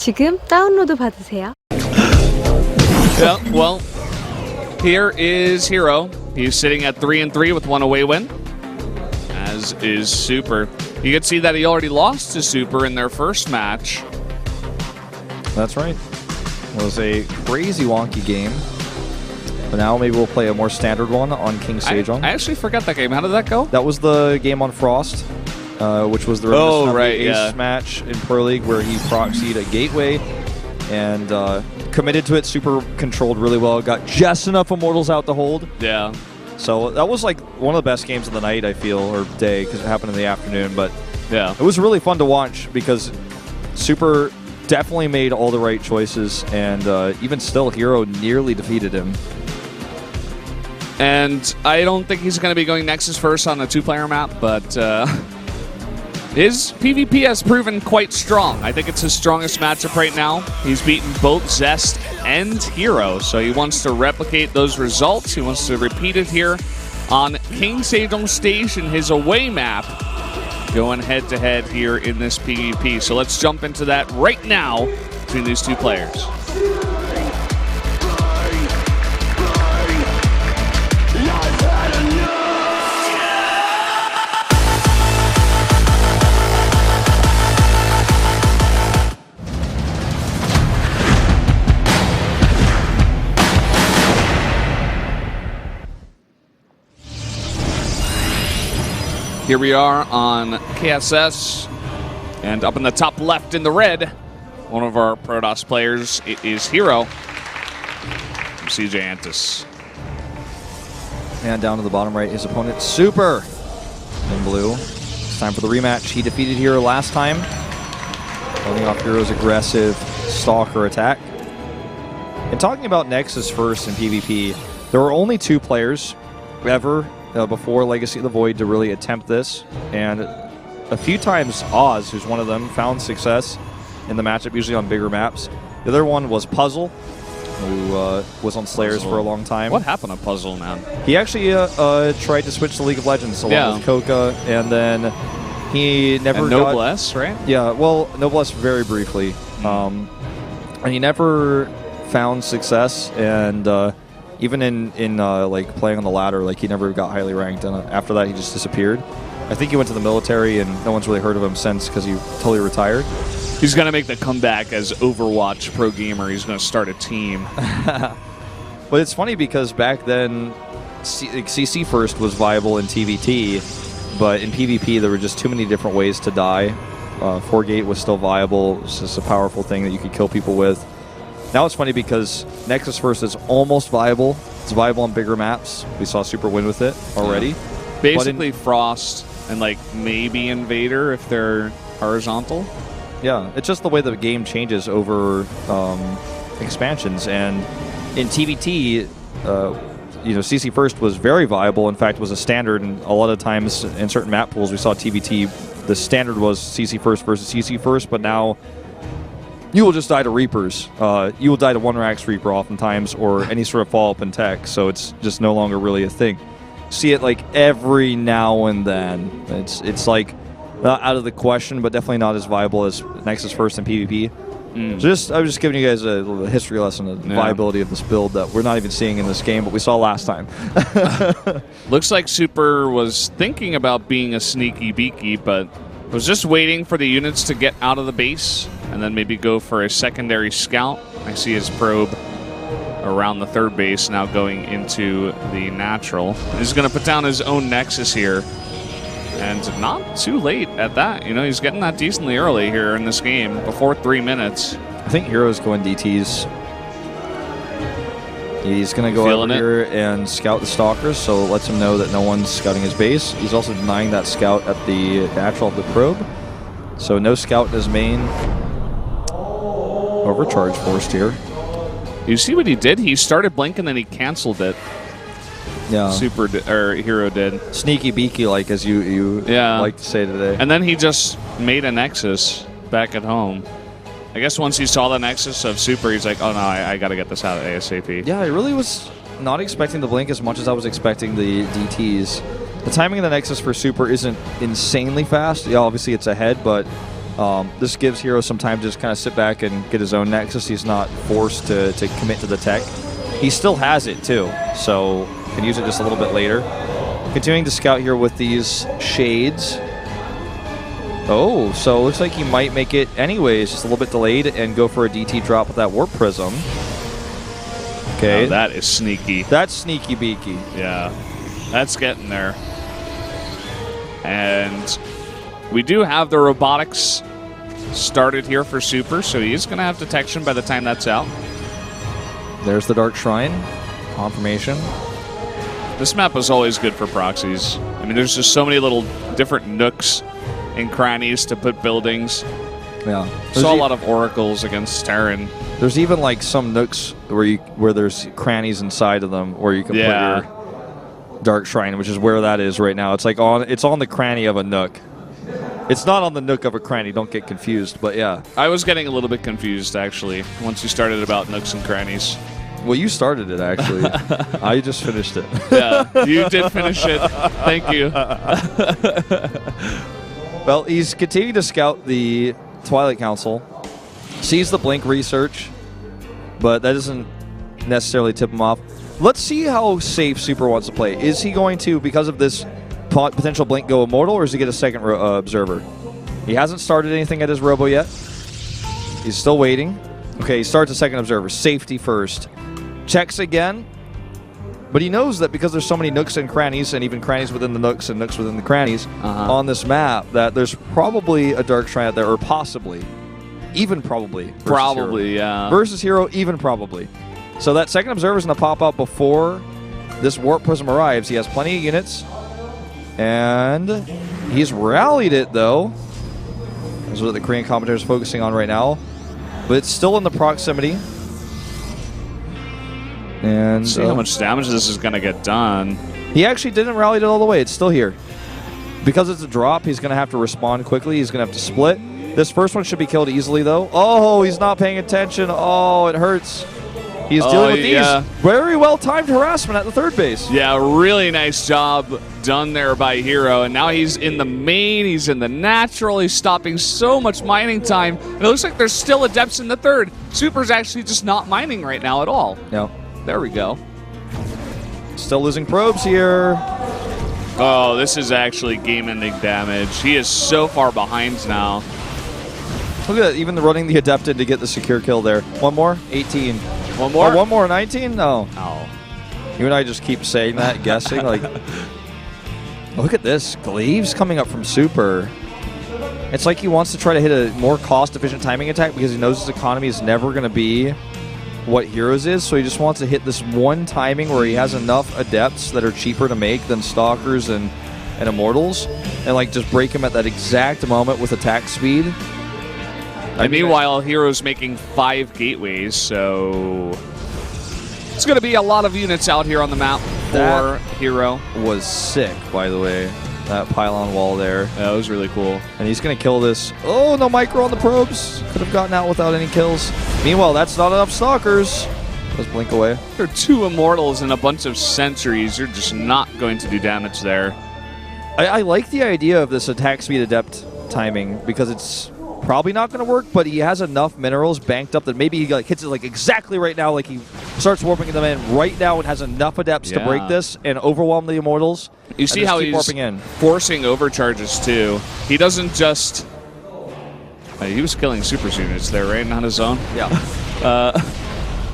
지금 다운로드 받으세요. Yeah, well, here is herO. He's sitting at 3-3 with one away win, as is Super. You can see that he already lost to Super in their first match. That's right. It was a crazy wonky game. But now maybe we'll play a more standard one on King Sejong. I actually forgot that game. How did that go? That was the game on Frost, which was the Ace match in Pro League where he proxied a gateway and committed to it. Super controlled really well. Got just enough Immortals out to hold. Yeah. So that was like one of the best games of the night, I feel, or day, because it happened in the afternoon. But yeah, it was really fun to watch because Super definitely made all the right choices, and even still, herO nearly defeated him. And I don't think he's going to be going Nexus first on a two-player map, but his PvP has proven quite strong. I think it's his strongest matchup right now. He's beaten both Zest and herO, so he wants to replicate those results. He wants to repeat it here on King Sejong Station, his away map, going head-to-head here in this PvP. So let's jump into that right now between these two players. Here we are on KSS, and up in the top left in the red, one of our Protoss players is herO from CJ Antis. And down to the bottom right, his opponent, Super, in blue. It's time for the rematch. He defeated herO last time, holding off herO's aggressive Stalker attack. And talking about Nexus first in PvP, there were only two players ever before Legacy of the Void to really attempt this, and a few times Oz, who's one of them, found success in the matchup, usually on bigger maps. The other one was Puzzle, who was on Slayers for a long time. What happened to Puzzle, man? He actually tried to switch to League of Legends along with Coca, and then he never and Noblesse, right? Yeah, well, Noblesse very briefly. And he never found success, and even in like playing on the ladder, like he never got highly ranked, and after that he just disappeared. I think he went to the military, and no one's really heard of him since because he totally retired. He's gonna make the comeback as Overwatch pro gamer. He's gonna start a team. But it's funny because back then, CC first was viable in TVT, but in PvP there were just too many different ways to die. 4-gate was still viable. It's just a powerful thing that you could kill people with. Now it's funny because Nexus First is almost viable. It's viable on bigger maps. We saw Super win with it already. Yeah. Basically Frost and like maybe Invader if they're horizontal. Yeah, it's just the way the game changes over expansions. And in TVT, CC First was very viable. In fact, was a standard, and a lot of times in certain map pools we saw TVT, the standard was CC First versus CC First, but now you will just die to Reapers. You will die to 1-Rax Reaper oftentimes, or any sort of follow-up in tech, so it's just no longer really a thing. See it like every now and then. It's like not out of the question, but definitely not as viable as Nexus First and PvP. So I was just giving you guys a little history lesson of the viability of this build that we're not even seeing in this game, but we saw last time. Looks like Super was thinking about being a sneaky beaky, but was just waiting for the units to get out of the base and then maybe go for a secondary scout. I see his probe around the third base now going into the natural. He's going to put down his own Nexus here. And not too late at that. You know, he's getting that decently early here in this game, before 3 minutes. I think herO's going DTs. He's going to go over here and scout the Stalkers, so it lets him know that no one's scouting his base. He's also denying that scout at the natural of the probe. So no scout in his main. Overcharge forced here. You see what he did? He started blinking, then he canceled it. Yeah. herO did. Sneaky beaky, like, as you like to say today. And then he just made a Nexus back at home. I guess once he saw the Nexus of Super, he's like, oh no, I got to get this out ASAP. Yeah, I really was not expecting the blink as much as I was expecting the DTs. The timing of the Nexus for Super isn't insanely fast. Yeah, obviously it's ahead, but This gives herO some time to just kind of sit back and get his own Nexus. He's not forced to commit to the tech. He still has it too, so can use it just a little bit later. Continuing to scout here with these shades. Oh, so it looks like he might make it anyways, just a little bit delayed, and go for a DT drop with that Warp Prism. Okay. Oh, that is sneaky. That's sneaky beaky. Yeah, that's getting there. And we do have the robotics started here for Super, so he is going to have detection by the time that's out. There's the Dark Shrine. Confirmation. This map is always good for proxies. I mean, there's just so many little different nooks and crannies to put buildings. Yeah. Saw a lot of oracles against Terran. There's even like some nooks where there's crannies inside of them where you can put your Dark Shrine, which is where that is right now. It's like it's on the cranny of a nook. It's not on the nook of a cranny, don't get confused, but yeah. I was getting a little bit confused, actually, once you started about nooks and crannies. Well, you started it, actually. I just finished it. Yeah, you did finish it. Thank you. Well, he's continuing to scout the Twilight Council. Sees the Blink research, but that doesn't necessarily tip him off. Let's see how safe Super wants to play. Is he going to, because of this potential Blink, go Immortal, or does he get a second Observer? He hasn't started anything at his Robo yet. He's still waiting. Okay, he starts a second Observer. Safety first. Checks again. But he knows that because there's so many nooks and crannies, and even crannies within the nooks and nooks within the crannies on this map, that there's probably a Dark Shrine out there, or possibly. Even probably. Probably, yeah. Versus herO, even probably. So that second Observer is going to pop out before this Warp Prism arrives. He has plenty of units. And he's rallied it, though. That's what the Korean commentator is focusing on right now. But it's still in the proximity. And see how much damage this is going to get done. He actually didn't rally it all the way. It's still here. Because it's a drop, he's going to have to respond quickly. He's going to have to split. This first one should be killed easily, though. Oh, he's not paying attention. Oh, it hurts. He's dealing with these. Very well-timed harassment at the third base. Yeah, really nice job done there by herO. And now he's in the main. He's in the natural. He's stopping so much mining time. And it looks like there's still Adepts in the third. Super's actually just not mining right now at all. Yeah. There we go. Still losing probes here. Oh, this is actually game-ending damage. He is so far behind now. Look at that, even running the Adept in to get the secure kill there. One more? 18. One more? Oh, one more? 19? No. Oh. You and I just keep saying that, guessing. Like, look at this. Glaives coming up from Super. It's like he wants to try to hit a more cost-efficient timing attack because he knows his economy is never going to be what herO's is, so he just wants to hit this one timing where he has enough Adepts that are cheaper to make than Stalkers and Immortals, and like just break him at that exact moment with attack speed. And meanwhile, herO's making 5 gateways, so it's going to be a lot of units out here on the map for herO. Was sick, by the way. That pylon wall there. That was really cool. And he's going to kill this. Oh, no micro on the probes. Could have gotten out without any kills. Meanwhile, that's not enough Stalkers. Let's blink away. There are 2 Immortals and a bunch of Sentries. You're just not going to do damage there. I like the idea of this attack speed Adept timing because it's probably not going to work, but he has enough minerals banked up that maybe he like hits it like exactly right now, like he starts warping them in right now and has enough Adepts to break this and overwhelm the Immortals. You see how he's forcing overcharges too. He doesn't just... he was killing Super units there, right? Not his own? Yeah.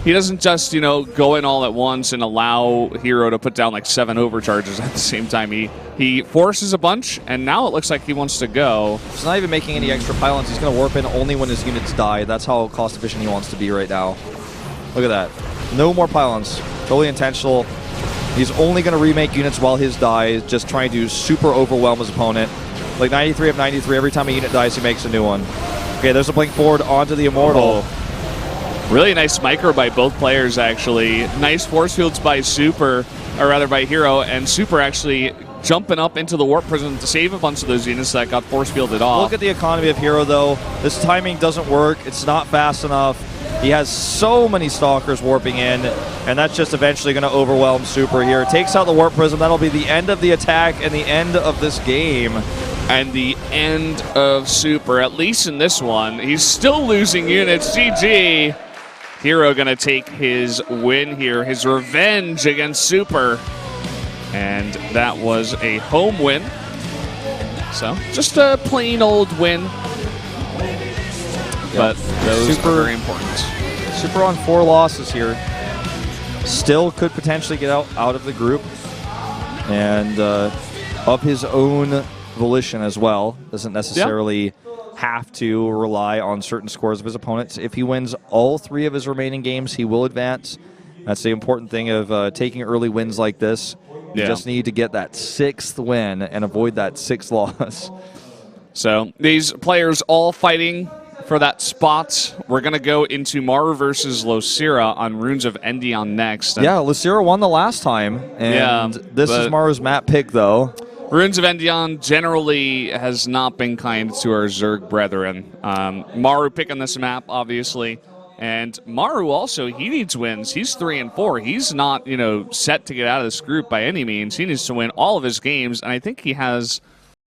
He doesn't just, go in all at once and allow herO to put down like 7 overcharges at the same time. He forces a bunch, and now it looks like he wants to go. He's not even making any extra pylons. He's going to warp in only when his units die. That's how cost efficient he wants to be right now. Look at that. No more pylons. Totally intentional. He's only going to remake units while his dies, just trying to super overwhelm his opponent. Like 93 of 93, every time a unit dies, he makes a new one. Okay, there's a blink forward onto the Immortal. Really nice micro by both players, actually. Nice force fields by Super, or rather by herO, and Super actually jumping up into the Warp Prism to save a bunch of those units that got force fielded off. Look at the economy of herO, though. This timing doesn't work. It's not fast enough. He has so many Stalkers warping in, and that's just eventually going to overwhelm Super here. Takes out the Warp Prism. That'll be the end of the attack and the end of this game. And the end of Super, at least in this one. He's still losing units. GG. herO going to take his win here, his revenge against Super. And that was a home win. So, just a plain old win. But those are very important. Super on 4 losses here. Still could potentially get out of the group. And of his own volition as well. Doesn't necessarily have to rely on certain scores of his opponents. If he wins all 3 of his remaining games, he will advance. That's the important thing of taking early wins like this. You just need to get that 6th win and avoid that 6th loss. So these players all fighting for that spot. We're going to go into Maru versus Losira on Runes of Endion next. Yeah, Losira won the last time, and this is Maru's map pick, though. Runes of Endion generally has not been kind to our Zerg brethren. Maru picking this map, obviously. And Maru also, he needs wins. He's 3-4. He's not, set to get out of this group by any means. He needs to win all of his games, and I think he has